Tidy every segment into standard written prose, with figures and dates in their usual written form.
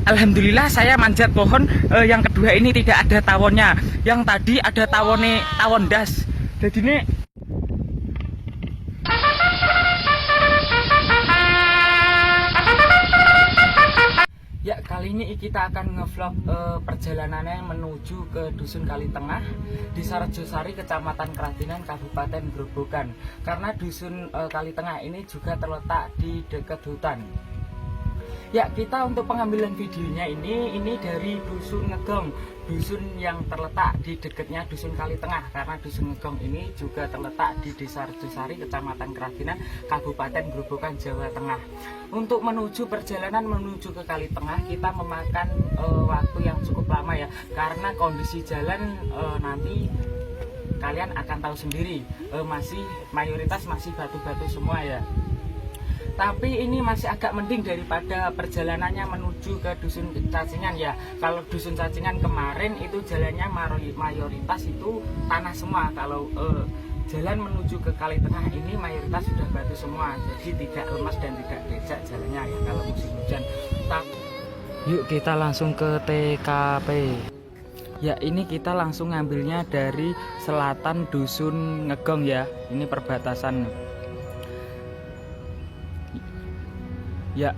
Alhamdulillah saya manjat pohon yang kedua ini tidak ada tawonnya. Yang tadi ada tawon das. Jadi ini ya, kali ini kita akan ngevlog perjalanannya menuju ke Dusun Kalitengah di Sarjosari, Kecamatan Kradinan, Kabupaten Grobogan. Karena Dusun Kalitengah ini juga terletak di dekat hutan. Ya, kita untuk pengambilan videonya ini dari Dusun Ngegong, dusun yang terletak di dekatnya Dusun Kalitengah. Karena Dusun Ngegong ini juga terletak di Desa Sarjosari, Kecamatan Kradinan, Kabupaten Grobogan, Jawa Tengah. Untuk menuju perjalanan menuju ke Kalitengah kita memakan waktu yang cukup lama ya, karena kondisi jalan nanti kalian akan tahu sendiri, mayoritas masih batu-batu semua ya. Tapi ini masih agak mending daripada perjalanannya menuju ke Dusun Cacingan ya. Kalau Dusun Cacingan kemarin itu jalannya mayoritas itu tanah semua. Kalau jalan menuju ke Kalitengah ini mayoritas sudah batu semua, jadi tidak lemas dan tidak becek jalannya ya kalau musim hujan. Yuk kita langsung ke TKP. Ya, ini kita langsung ngambilnya dari selatan Dusun Ngegong ya. Ini perbatasan. Ya,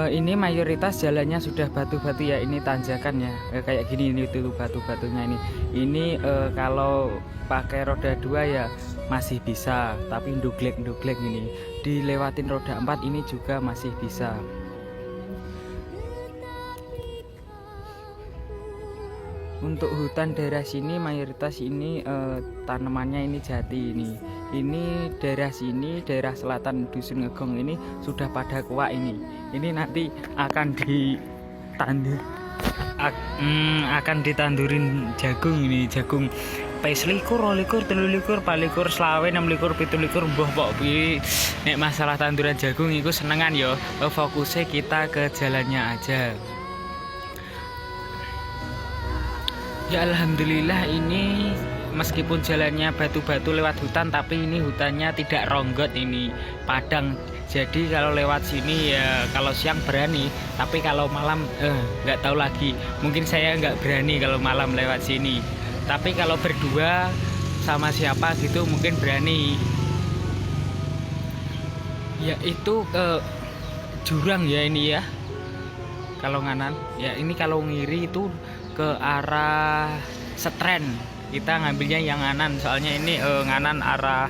ini mayoritas jalannya sudah batu-batu ya. Ini tanjakan ya, kayak gini. Ini itu batu-batunya ini. Ini kalau pakai roda 2 ya masih bisa, tapi nduglek ini dilewatin roda 4 ini juga masih bisa. Untuk hutan daerah sini mayoritas ini tanamannya ini jati ini. Ini daerah sini, daerah selatan Dusun Ngegong ini sudah pada kuak ini. Ini nanti akan ditandurin jagung ini, jagung peslikur, rolikur, telulikur, palikur, selawe, 6 17 mbah pok piye. Nek masalah tanduran jagung itu senengan yo. Fokusnya kita ke jalannya aja. Ya, alhamdulillah ini meskipun jalannya batu-batu lewat hutan, tapi ini hutannya tidak ronggot, ini padang. Jadi kalau lewat sini ya kalau siang berani, tapi kalau malam nggak tahu lagi. Mungkin saya nggak berani kalau malam lewat sini. Tapi kalau berdua sama siapa gitu mungkin berani. Ya itu jurang ya ini ya. Kalau nganan, ya ini kalau ngiri itu ke arah Setren. Kita ngambilnya yang nganan, soalnya ini nganan arah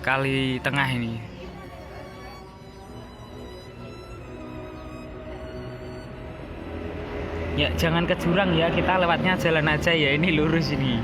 Kalitengah ini. Ya jangan ke jurang ya, kita lewatnya jalan aja ya, ini lurus ini.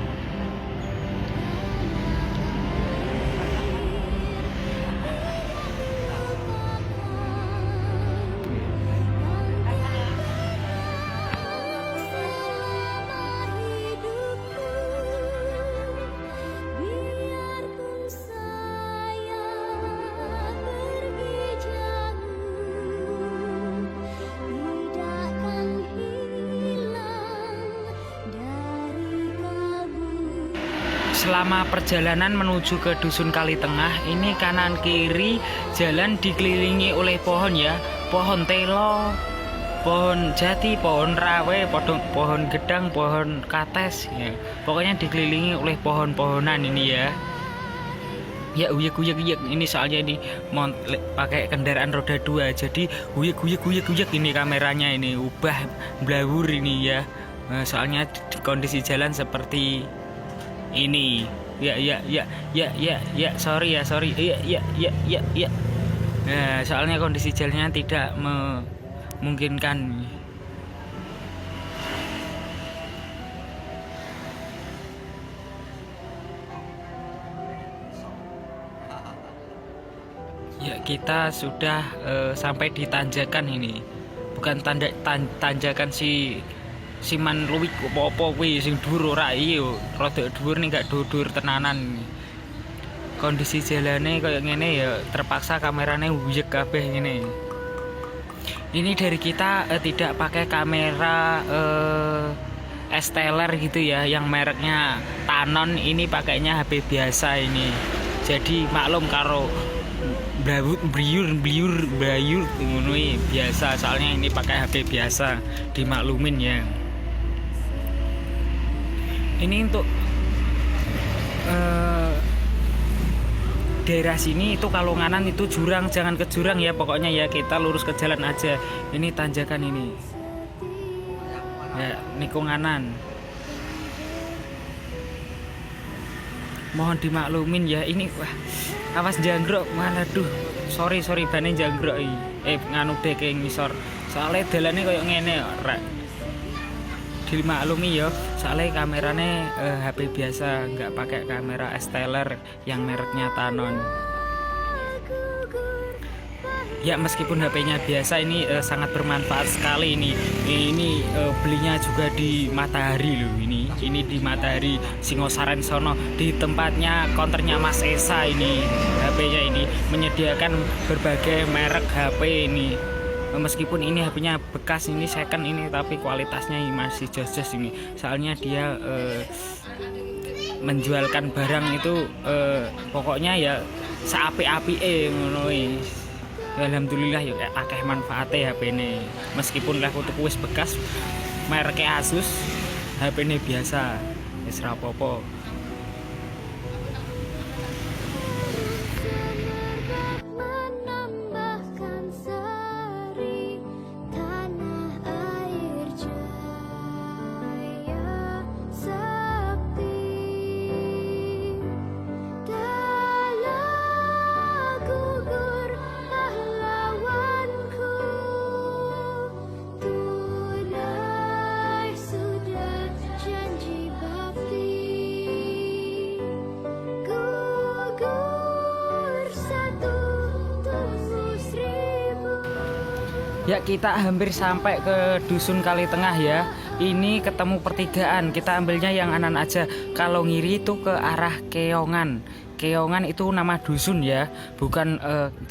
Selama perjalanan menuju ke Dusun Kalitengah ini kanan kiri jalan dikelilingi oleh pohon ya, pohon telo, pohon jati, pohon rawe, pohon gedang, pohon kates ya. Pokoknya dikelilingi oleh pohon-pohonan ini ya. Ya uyek ini soalnya ini pakai kendaraan roda 2, jadi uyek ini kameranya ini ubah blawur ini ya. Soalnya kondisi jalan seperti ini ya sorry ya nah, soalnya kondisi jalannya tidak memungkinkan. Ya kita sudah sampai di tanjakan ini, bukan tanjakan siman luwih apa kuwi sing dhuwur ora iya rada dhuwur ning gak dhuwur tenanan. Kondisi jalane kayak ngene ya terpaksa kamerane wuyek kabeh ngene. Ini dari kita tidak pakai kamera SLR gitu ya, yang mereknya Canon. Ini pakainya HP biasa ini. Jadi maklum karo brayur ngono biasa, soalnya ini pakai HP biasa, dimaklumin ya. Ini untuk daerah sini itu kalau nganan itu jurang, jangan ke jurang ya, pokoknya ya kita lurus ke jalan aja. Ini tanjakan ini ya, niku nganan, mohon dimaklumin ya. Ini wah, awas janggrok, mana duh, sorry bane janggrok nganu deke ngisor, soalnya dalane koyo ngene ora dimaklumi ya, soalnya kameranya HP biasa, nggak pakai kamera SLR yang mereknya Canon ya. Meskipun HP-nya biasa, ini sangat bermanfaat sekali. Ini belinya juga di Matahari loh, ini di Matahari Singosaren sono, di tempatnya konternya Mas Esa. Ini HP-nya ini menyediakan berbagai merek HP ini. Meskipun ini HP-nya bekas, ini second ini, tapi kualitasnya masih jos-jos ini. Soalnya dia menjualkan barang itu pokoknya ya seapi-api ngono. Alhamdulillah ya akeh manfaate HP ini. Meskipun lah tuku wis bekas mereknya Asus, HP ini biasa wis ra apa-apa. Ya, kita hampir sampai ke Dusun Kali Tengah ya. Ini ketemu pertigaan, kita ambilnya yang anan aja. Kalau ngiri itu ke arah Keongan. Keongan itu nama dusun ya, bukan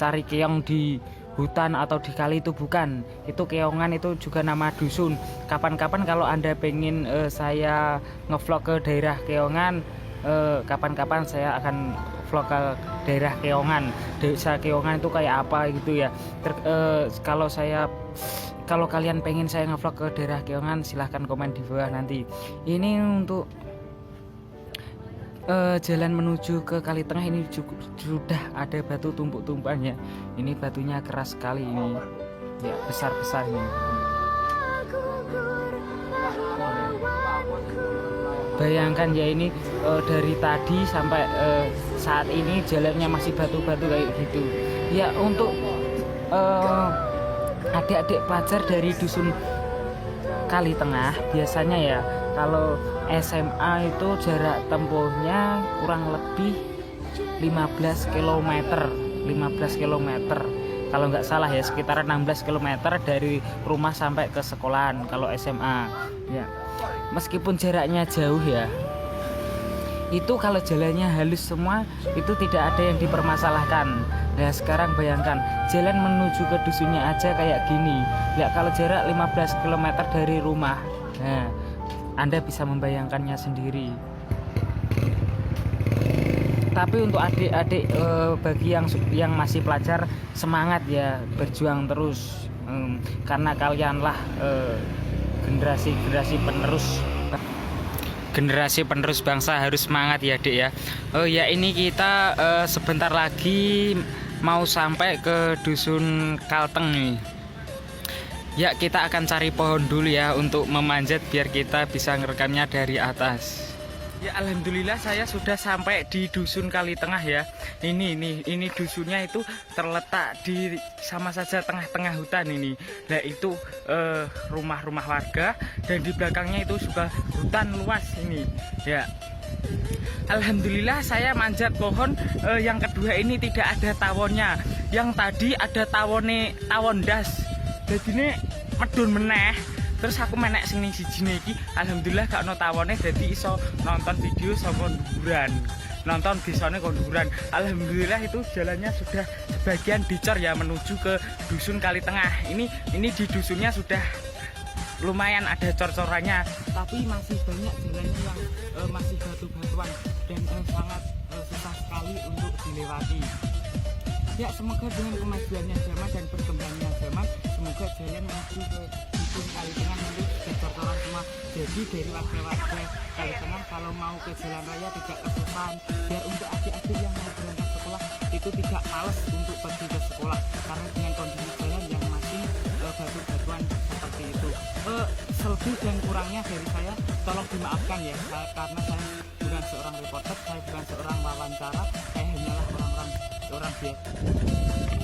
cari keong di hutan atau di kali, itu bukan. Itu Keongan itu juga nama dusun. Kapan-kapan kalau Anda pengen saya ngevlog ke daerah Keongan, kapan-kapan saya akan vlog ke daerah Keongan. Desa Keongan itu kayak apa gitu ya. Kalau kalian pengen saya ngevlog ke daerah Keongan, silahkan komen di bawah nanti. Ini untuk jalan menuju ke Kali Tengah ini sudah ada batu tumpuk-tumpukannya. Ini batunya keras sekali ini, ya besar-besar ini. Bayangkan ya, ini dari tadi sampai saat ini jalannya masih batu-batu kayak gitu. Ya, untuk adik-adik pelajar dari Dusun Kali Tengah biasanya ya, kalau SMA itu jarak tempuhnya kurang lebih 15 km kalau nggak salah ya, sekitar 16 km dari rumah sampai ke sekolahan kalau SMA ya. Meskipun jaraknya jauh ya, itu kalau jalannya halus semua itu tidak ada yang dipermasalahkan. Nah, sekarang bayangkan jalan menuju ke dusunnya aja kayak gini ya, kalau jarak 15 km dari rumah. Nah, Anda bisa membayangkannya sendiri. Tapi untuk adik-adik bagi yang masih pelajar, semangat ya, berjuang terus, karena kalianlah generasi penerus bangsa. Harus semangat ya Dek ya. Oh ya, ini kita sebentar lagi mau sampai ke Dusun Kalteng nih. Ya, kita akan cari pohon dulu ya untuk memanjat biar kita bisa ngerekamnya dari atas. Ya, alhamdulillah saya sudah sampai di Dusun Kali Tengah ya. Ini dusunnya itu terletak di sama saja tengah-tengah hutan ini. Nah, itu rumah-rumah warga, dan di belakangnya itu juga hutan luas ini. Ya. Alhamdulillah saya manjat pohon yang kedua ini tidak ada tawonnya. Yang tadi ada tawon das. Jadi ini medun meneh. Terus aku menek sing sijine iki, alhamdulillah gak ono tawone, dadi iso nonton video saka nduran. Nonton desane konduran. Alhamdulillah itu jalannya sudah sebagian dicor ya menuju ke Dusun Kali Tengah. Ini di dusunnya sudah lumayan ada cor-corannya, tapi masih banyak jalannya yang masih batu-batuan dan sangat susah sekali untuk dilewati. Ya, semoga dengan kemajuannya zaman dan berkembangnya zaman, semoga jalan menuju ke dusun Kalitengah itu sudah tertolong semua. Jadi dari warga-warga Kalitengah kalau mau ke jalan raya tidak kesusahan, biar untuk adik-adik yang mau berangkat sekolah itu tidak males untuk pergi ke sekolah, karena dengan kondisi jalan yang masih batu-batuan seperti itu. Selebih dan kurangnya dari saya tolong dimaafkan ya, karena saya bukan seorang reporter, saya bukan seorang wawancara, saya hanyalah orang biasa.